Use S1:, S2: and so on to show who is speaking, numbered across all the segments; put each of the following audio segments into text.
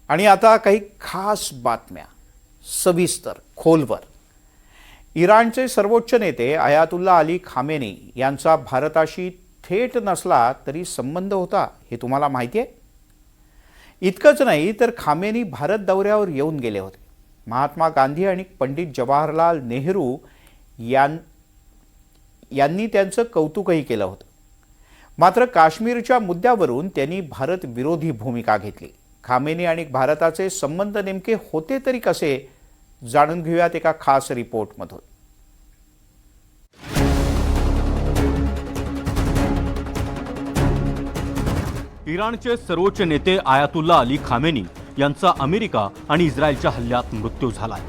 S1: आणि आता काही खास बातम्या सविस्तर खोलवर। इराणचे सर्वोच्च नेते अयातुल्ला अली खामेनी यांचा भारताशी थेट नसला तरी संबंध होता हे तुम्हाला माहिती आहे? इतकंच नाही तर खामेनी भारत दौऱ्यावर येऊन गेले होते। महात्मा गांधी आणि पंडित जवाहरलाल नेहरू यांनी त्यांचं कौतुकही केलं होतं। मात्र काश्मीरच्या मुद्द्यावरून त्यांनी भारत विरोधी भूमिका घेतली। खामेनी आणि भारताचे संबंध नेमके होते तरी कसे, जाणून घेऊयात एका खास रिपोर्टमधून।
S2: इराणचे सर्वोच्च नेते अयातुल्ला अली खामेनी यांचा अमेरिका आणि इस्रायलच्या हल्ल्यात मृत्यू झालाय।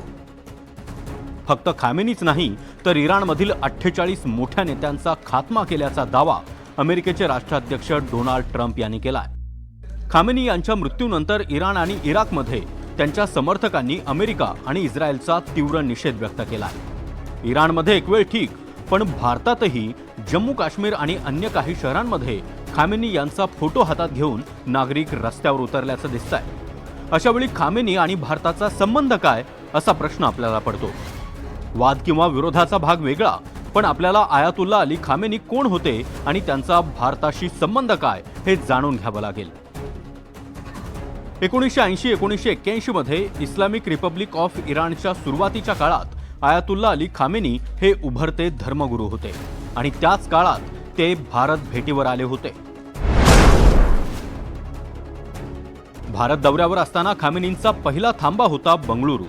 S2: फक्त खामेनीच नाही तर इराणमधील 48 मोठ्या नेत्यांचा खात्मा केल्याचा दावा अमेरिकेचे राष्ट्राध्यक्ष डोनाल्ड ट्रम्प यांनी केलाय। खामेनी यांच्या मृत्यूनंतर इराण आणि इराकमध्ये त्यांच्या समर्थकांनी अमेरिका आणि इस्रायलचा तीव्र निषेध व्यक्त केलाय। इराणमध्ये एक वेळ ठीक, पण भारतातही जम्मू काश्मीर आणि अन्य काही शहरांमध्ये खामेनी यांचा फोटो हातात घेऊन नागरिक रस्त्यावर उतरल्याचं दिसतंय। अशा वेळी खामेनी आणि भारताचा संबंध काय असा प्रश्न आपल्याला पडतो। वाद किंवा विरोधाचा भाग वेगळा, पण आपल्याला अयातुल्ला अली खामेनी कोण होते आणि त्यांचा भारताशी संबंध काय हे जाणून घ्यावं लागेल। 1980-1981 मध्ये इस्लामिक रिपब्लिक ऑफ इराणच्या सुरुवातीच्या काळात अयातुल्ला अली खामेनी हे उभरते धर्मगुरू होते आणि त्याच काळात ते भारत भेटीवर आले होते। भारत दौऱ्यावर असताना खामेनींचा पहिला थांबा होता बंगळुरू।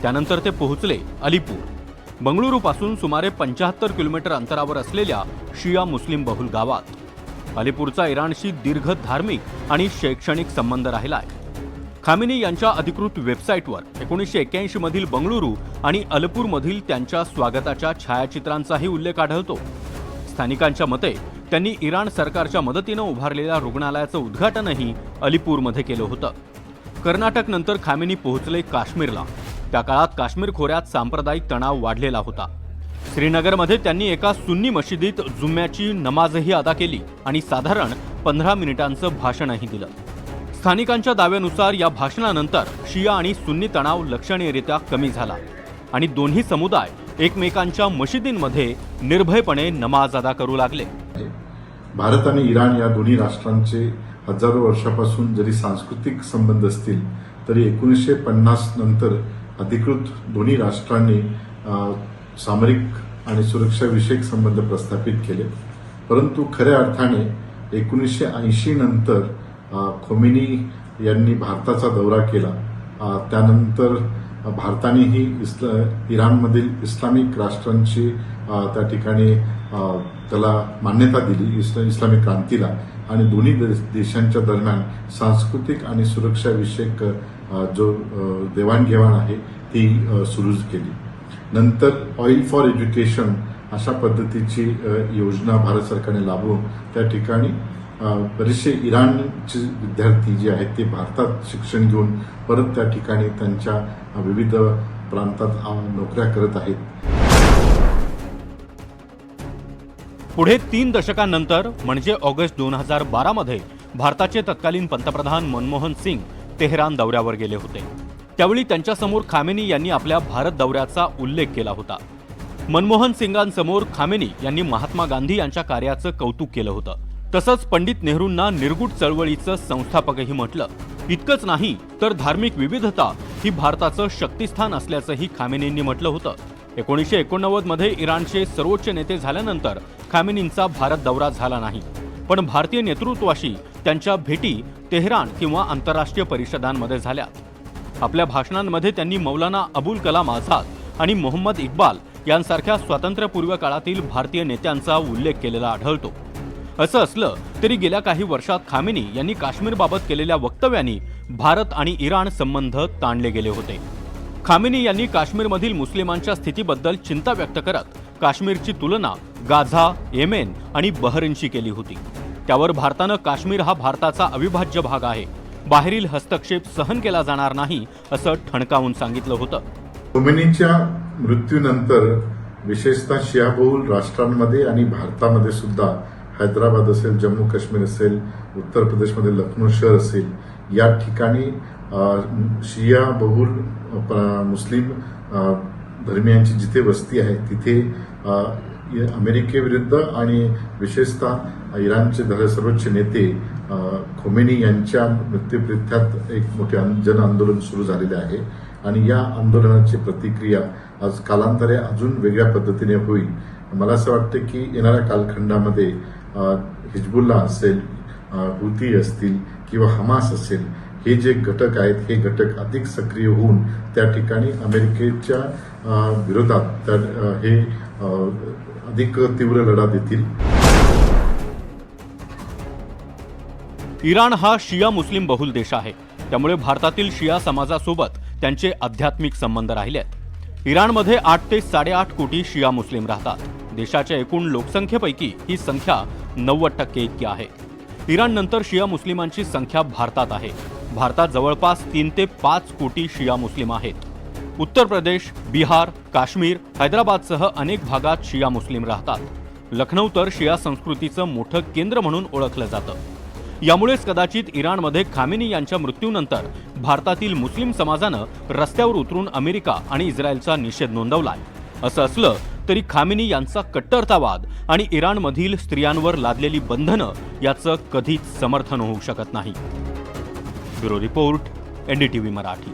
S2: त्यानंतर ते पोहोचले अलीपूर। बंगळुरूपासून सुमारे 75 किलोमीटर अंतरावर असलेल्या शिया मुस्लिम बहुल गावात। अलीपूरचा इराणशी दीर्घ धार्मिक आणि शैक्षणिक संबंध राहिलाय। खामेनी यांच्या अधिकृत वेबसाईटवर 1981 मधील बंगळुरू आणि अलीपूरमधील त्यांच्या स्वागताच्या छायाचित्रांचाही उल्लेख आढळतो। स्थानिकांच्या मते त्यांनी इराण सरकारच्या मदतीनं उभारलेल्या रुग्णालयाचं उद्घाटनही अलीपूरमध्ये केलं होतं। कर्नाटकनंतर खामेनी पोहोचले काश्मीरला। त्या काळात काश्मीर खोऱ्यात सांप्रदायिक तणाव वाढलेला होता। श्रीनगरमध्ये त्यांनी एका सुन्नी मशिदीत जुम्म्याची नमाजही अदा केली आणि साधारण 15 मिनिटांचं भाषणही दिलं। स्थानिकांच्या दाव्यानुसार या भाषणानंतर शिया आणि सुन्नी तणाव लक्षणीयरित्या कमी झाला आणि दोन्ही समुदाय एकमेकांच्या मशिदींमध्ये निर्भयपणे नमाज अदा करू लागले।
S3: भारत आणि इराण या दोन्ही राष्ट्रांचे हजारो वर्षापासून जरी सांस्कृतिक संबंध असतील तरी 1950 नंतर अधिकृत दोन्ही राष्ट्रांनी सामरिक आणि सुरक्षाविषयक संबंध प्रस्थापित केले। परंतु खऱ्या अर्थाने 1980 नंतर खोमेनी यांनी भारताचा दौरा केला। त्यानंतर भारतानेही इराणमधील इस्लामिक राष्ट्रांची त्या ठिकाणी त्याला मान्यता दिली, इस्लामिक क्रांतीला, आणि दोन्ही देशांच्या दरम्यान सांस्कृतिक आणि सुरक्षाविषयक जो देवाणघेवाण आहे ती सुरू केली। नंतर ऑइल फॉर एज्युकेशन अशा पद्धतीची योजना भारत सरकारने राबवून त्या ठिकाणी बरेचसे इराणचे विद्यार्थी जे आहेत ते भारतात शिक्षण घेऊन परत त्या ठिकाणी त्यांच्या विविध प्रांतात नोकऱ्या करत आहेत।
S2: पुढे 3 दशकांनंतर म्हणजे ऑगस्ट 2012 मध्ये भारताचे तत्कालीन पंतप्रधान मनमोहन सिंग तेहरान दौऱ्यावर गेले होते। त्यावेळी त्यांच्यासमोर खामेनी यांनी आपल्या भारत दौऱ्याचा उल्लेख केला होता। मनमोहन सिंगांसमोर खामेनी यांनी महात्मा गांधी यांच्या कार्याचं कौतुक केलं होतं। तसंच पंडित नेहरूंना निर्गुट चळवळीचं संस्थापकही म्हटलं। इतकंच नाही तर धार्मिक विविधता ही भारताचं शक्तिस्थान असल्याचंही खामेनींनी म्हटलं होतं। 1989 मध्ये इराणचे सर्वोच्च नेते झाल्यानंतर खामेनींचा भारत दौरा झाला नाही, पण भारतीय नेतृत्वाशी त्यांच्या भेटी तेहरान किंवा आंतरराष्ट्रीय परिषदांमध्ये झाल्या। आपल्या भाषणांमध्ये त्यांनी मौलाना अबुल कलाम आझाद आणि मोहम्मद इक्बाल यांसारख्या स्वातंत्र्यपूर्व काळातील भारतीय नेत्यांचा उल्लेख केलेला आढळतो। असं असलं तरी गेल्या काही वर्षात खामेनी यांनी काश्मीरबाबत केलेल्या वक्तव्यांनी भारत आणि इराण संबंध ताणले गेले होते। खामेनी यांनी काश्मीरमधील मुस्लिमांच्या स्थितीबद्दल चिंता व्यक्त करत काश्मीरची तुलना गाझा, येमेन आणि बहरीनशी केली होती। त्यावर भारतानं काश्मीर हा भारताचा अविभाज्य भाग आहे, बाहेरील हस्तक्षेप सहन केला जाणार नाही असं ठणकावून सांगितलं होतं।
S3: खोमेनीच्या मृत्यूनंतर विशेषतः शियाबहुल राष्ट्रांमध्ये आणि भारतामध्ये सुद्धा हैदराबाद असेल, जम्मू काश्मीर असेल, उत्तर प्रदेशमध्ये लखनौ शहर असेल, या ठिकाणी शिया बहुल मुस्लिम धर्मियांची जिथे वस्ती आहे तिथे अमेरिकेविरुद्ध आणि विशेषतः इराणचे सर्वोच्च नेते खोमेनी यांच्या मृत्यूप्रित्यात एक मोठे जन आंदोलन सुरू झालेले आहे आणि या आंदोलनाची प्रतिक्रिया आज कालांतरे अजून वेगळ्या पद्धतीने होईल. मला असं वाटतं की येणाऱ्या कालखंडामध्ये हिजबुल्ला असेल, हुती असतील किंवा हमास असेल, हे जे घटक आहेत हे घटक अधिक सक्रिय होऊन त्या ठिकाणी अमेरिकेच्या विरोधात हे अधिक तीव्र लढा देतील.
S2: इराण हा शिया मुस्लिम बहुल देश आहे, त्यामुळे भारतातील शिया समाजासोबत त्यांचे आध्यात्मिक संबंध राहिले आहेत. इराणमध्ये 8 ते 8.5 कोटी शिया मुस्लिम राहतात. देशाच्या एकूण लोकसंख्येपैकी ही संख्या 90% इतकी आहे. इराणनंतर शिया मुस्लिमांची संख्या भारतात आहे. भारतात जवळपास 3 ते 5 कोटी शिया मुस्लिम आहेत. उत्तर प्रदेश, बिहार, काश्मीर, हैदराबादसह अनेक भागात शिया मुस्लिम राहतात. लखनौ तर शिया संस्कृतीचं मोठं केंद्र म्हणून ओळखलं जातं. यामुळेच कदाचित इराणमध्ये खामेनी यांच्या मृत्यूनंतर भारतातील मुस्लिम समाजानं रस्त्यावर उतरून अमेरिका आणि इस्रायलचा निषेध नोंदवलाय. असं असलं तरी खामेनी यांचा कट्टरतावाद आणि इराणमधील स्त्रियांवर लादलेली बंधनं याचं कधीच समर्थन होऊ शकत नाही. Bureau report, NDTV Marathi.